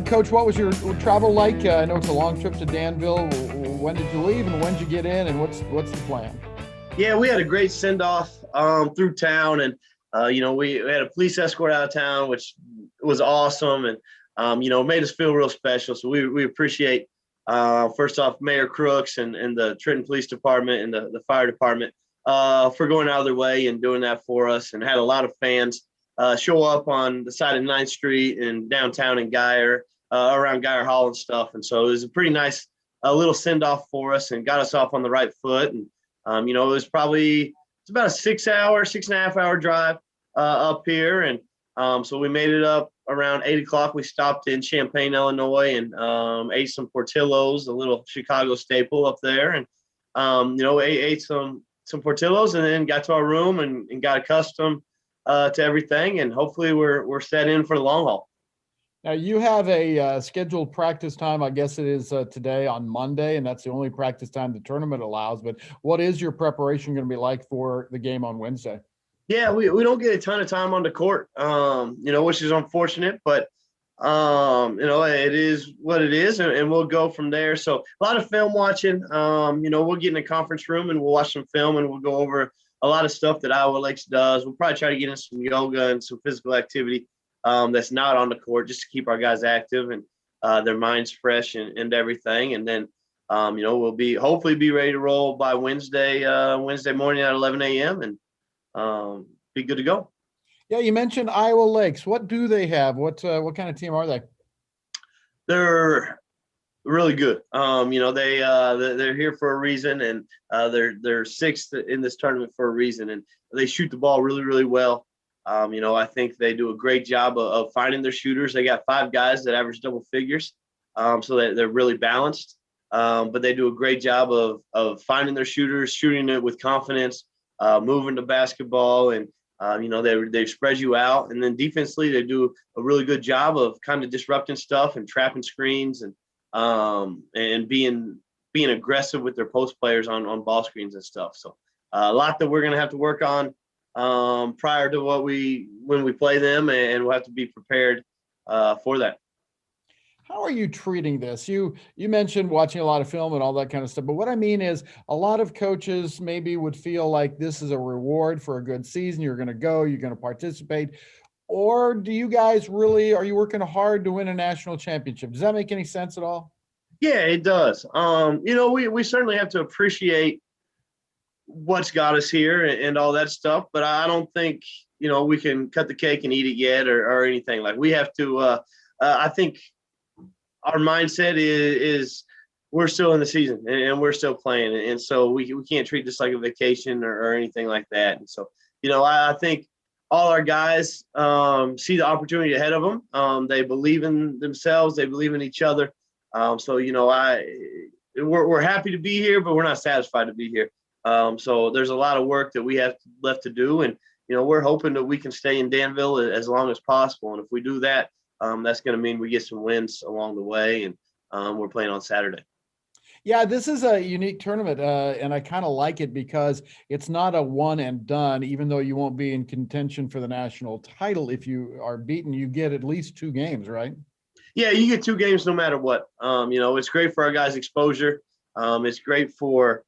Coach, what was your travel like? I know it's a long trip to Danville. When did you leave and when did you get in, and what's the plan? Yeah, we had a great send-off through town, and we had a police escort out of town, which was awesome, and made us feel real special. So we appreciate first off Mayor Crooks and the Trenton Police Department and the fire department for going out of their way and doing that for us, and had a lot of fans show up on the side of 9th Street and downtown in Geyer, around Geyer Hall and stuff. And so it was a pretty nice little send-off for us and got us off on the right foot. And it was it's about a 6.5 hour drive up here. And so we made it up around 8 o'clock. We stopped in Champaign, Illinois, and ate some Portillo's, a little Chicago staple up there. And, ate some Portillo's, and then got to our room and got accustomed to everything. And hopefully we're set in for the long haul. Now, you have a scheduled practice time, I guess it is today on Monday, and that's the only practice time the tournament allows. But what is your preparation going to be like for the game on Wednesday? Yeah, we don't get a ton of time on the court, which is unfortunate, but, it is what it is, and we'll go from there. So a lot of film watching. We'll get in a conference room and we'll watch some film, and we'll go over a lot of stuff that Iowa Lakes does. We'll probably try to get in some yoga and some physical activity that's not on the court, just to keep our guys active and their minds fresh and everything. And then, we'll hopefully be ready to roll by Wednesday morning at 11 a.m. and be good to go. Yeah, you mentioned Iowa Lakes. What do they have? What kind of team are they? They're really good. They're here for a reason, and they're sixth in this tournament for a reason, and they shoot the ball really, really well. I think they do a great job of finding their shooters. They got 5 guys that average double figures, so that they're really balanced. But they do a great job of finding their shooters, shooting it with confidence, moving the basketball, and they spread you out. And then defensively, they do a really good job of kind of disrupting stuff and trapping screens and being aggressive with their post players on ball screens and stuff. So a lot that we're going to have to work on prior to when we play them, and we'll have to be prepared for that. How are you treating this? You mentioned watching a lot of film and all that kind of stuff, but what I mean is a lot of coaches maybe would feel like this is a reward for a good season. You're going to go, you're going to participate. Or do you guys are you working hard to win a national championship? Does that make any sense at all? Yeah, it does. We certainly have to appreciate what's got us here and all that stuff, but I don't think, we can cut the cake and eat it yet or anything. Like, we have to, I think our mindset is we're still in the season and we're still playing. And so we can't treat this like a vacation or anything like that. And so, I think all our guys see the opportunity ahead of them. They believe in themselves. They believe in each other. We're happy to be here, but we're not satisfied to be here. So there's a lot of work that we have left to do. And, we're hoping that we can stay in Danville as long as possible. And if we do that, that's going to mean we get some wins along the way. And we're playing on Saturday. Yeah, this is a unique tournament, and I kind of like it because it's not a one and done, even though you won't be in contention for the national title. If you are beaten, you get at least 2 games, right? Yeah, you get 2 games no matter what. It's great for our guys' exposure. It's great for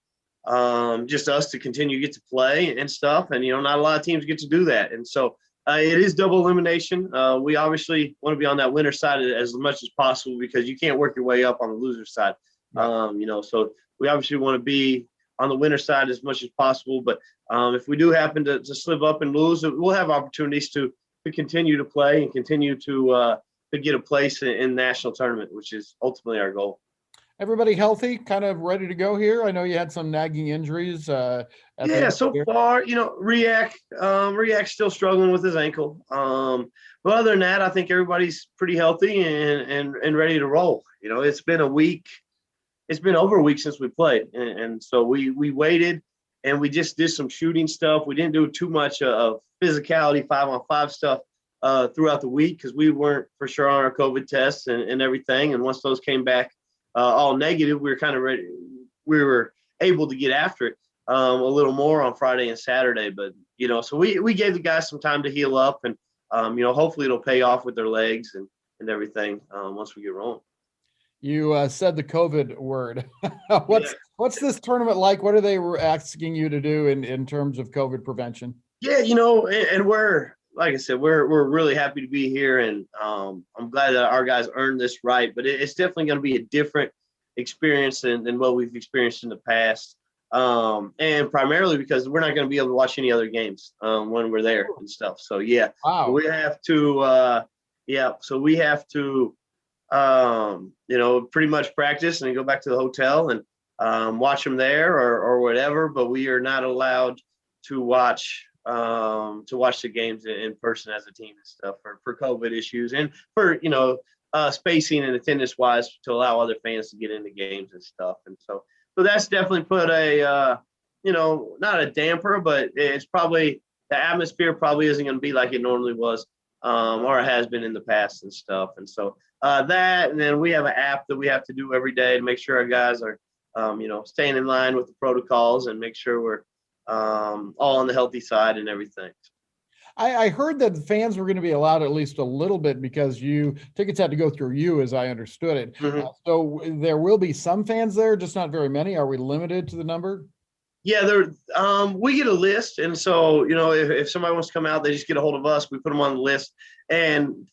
just us to continue to get to play and stuff. And, not a lot of teams get to do that. And so it is double elimination. We obviously want to be on that winner side as much as possible because you can't work your way up on the loser side. So we obviously want to be on the winner side as much as possible. But if we do happen to slip up and lose, we'll have opportunities to continue to play and continue to get a place in national tournament, which is ultimately our goal. Everybody healthy, kind of ready to go here? I know you had some nagging injuries. So far, React's still struggling with his ankle. But other than that, I think everybody's pretty healthy and ready to roll. It's been a week. It's been over a week since we played. And so we waited and we just did some shooting stuff. We didn't do too much of physicality 5-on-5 stuff throughout the week because we weren't for sure on our COVID tests and everything. And once those came back all negative, we were kind of ready. We were able to get after it a little more on Friday and Saturday. But, so we gave the guys some time to heal up and, hopefully it'll pay off with their legs everything once we get rolling. You said the COVID word. Yeah. What's this tournament like? What are they asking you to do in terms of COVID prevention? Yeah, and we're, like I said, we're really happy to be here, and I'm glad that our guys earned this right. But it's definitely going to be a different experience than what we've experienced in the past, and primarily because we're not going to be able to watch any other games when we're there and stuff. So yeah, Wow. we have to, so we have to, pretty much practice and then go back to the hotel and watch them there or whatever. But we are not allowed to watch the games in person as a team and stuff for COVID issues and for spacing and attendance wise to allow other fans to get into games and stuff. And so that's definitely put a not a damper, but it's probably the atmosphere probably isn't going to be like it normally was or it has been in the past and stuff. And so that, and then we have an app that we have to do every day to make sure our guys are staying in line with the protocols and make sure we're all on the healthy side and everything. I heard that the fans were going to be allowed at least a little bit because tickets had to go through you, as I understood it. Mm-hmm. So there will be some fans there, just not very many. Are we limited to the number? Yeah, we get a list, and so if somebody wants to come out, they just get a hold of us. We put them on the list, and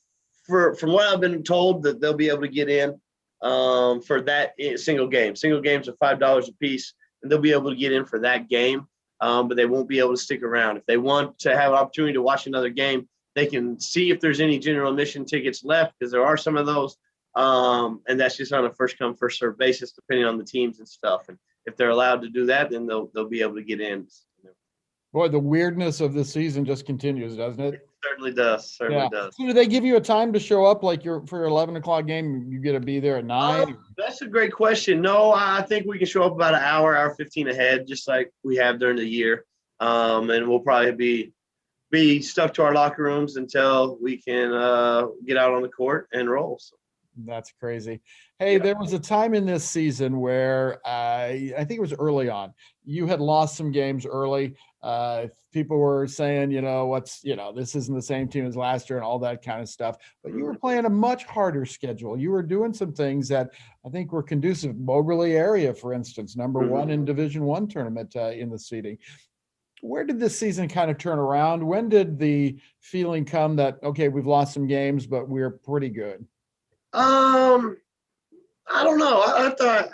from what I've been told, that they'll be able to get in for that single game. Single games are $5 a piece, and they'll be able to get in for that game. But they won't be able to stick around. If they want to have an opportunity to watch another game, they can see if there's any general admission tickets left, because there are some of those. And that's just on a first come, first served basis, depending on the teams and stuff. And if they're allowed to do that, then they'll be able to get in. Boy, the weirdness of this season just continues, doesn't it? It certainly does. Certainly does. So do they give you a time to show up, like for your 11 o'clock game? You get to be there at 9? That's a great question. No, I think we can show up about an hour 15 ahead, just like we have during the year. And we'll probably be stuck to our locker rooms until we can get out on the court and roll. So. That's crazy. Hey, There was a time in this season where I think it was early on. You had lost some games early. People were saying, this isn't the same team as last year and all that kind of stuff. But you were playing a much harder schedule. You were doing some things that I think were conducive. Moberly area, for instance, number one in Division I tournament in the seeding. Where did this season kind of turn around? When did the feeling come that, okay, we've lost some games, but we're pretty good? I don't know. I thought,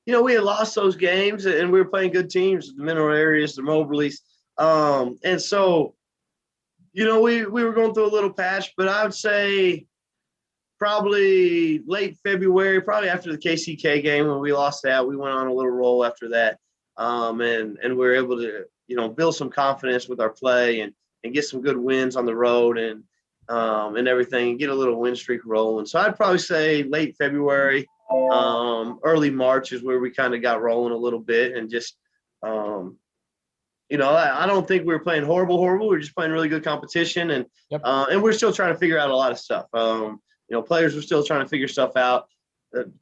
we had lost those games and we were playing good teams, the mineral areas, the Moberlys. And so, we were going through a little patch, but I would say probably late February, probably after the KCK game when we lost that, we went on a little roll after that. And we were able to, build some confidence with our play and get some good wins on the road and everything, and get a little win streak rolling. So I'd probably say late February, early March is where we kind of got rolling a little bit, and just, I don't think we were playing horrible. We were just playing really good competition, and we're still trying to figure out a lot of stuff. Players were still trying to figure stuff out.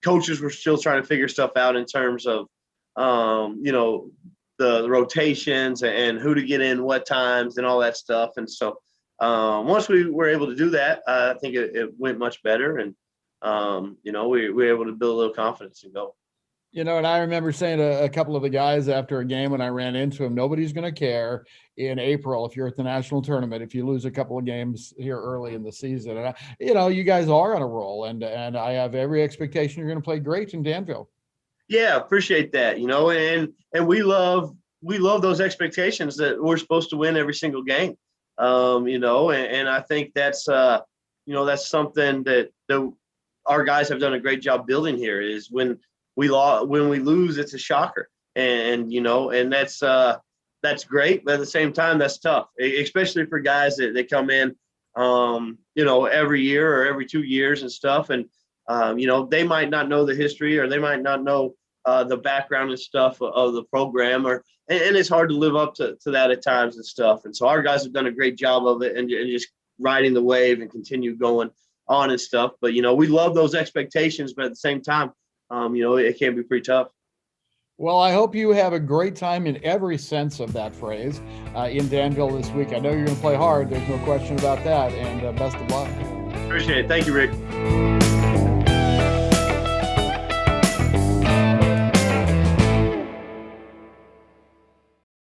Coaches were still trying to figure stuff out in terms of, the rotations and who to get in what times and all that stuff. And so once we were able to do that, I think it went much better. And, we were able to build a little confidence and go. And I remember saying to a couple of the guys after a game when I ran into them, nobody's going to care in April if you're at the national tournament, if you lose a couple of games here early in the season. And, you guys are on a roll, and I have every expectation you're going to play great in Danville. Yeah, appreciate that, and we love those expectations that we're supposed to win every single game, and I think that's, that's something that our guys have done a great job building here. Is when we lose, it's a shocker, and that's great, but at the same time, that's tough, especially for guys that come in, every year or every 2 years and stuff, and they might not know the history, or they might not know the background and stuff of the program, and it's hard to live up to that at times and stuff. And so our guys have done a great job of it and just riding the wave and continue going on and stuff. But, we love those expectations, but at the same time, it can be pretty tough. Well, I hope you have a great time in every sense of that phrase in Danville this week. I know you're going to play hard. There's no question about that. And best of luck. Appreciate it. Thank you, Rick.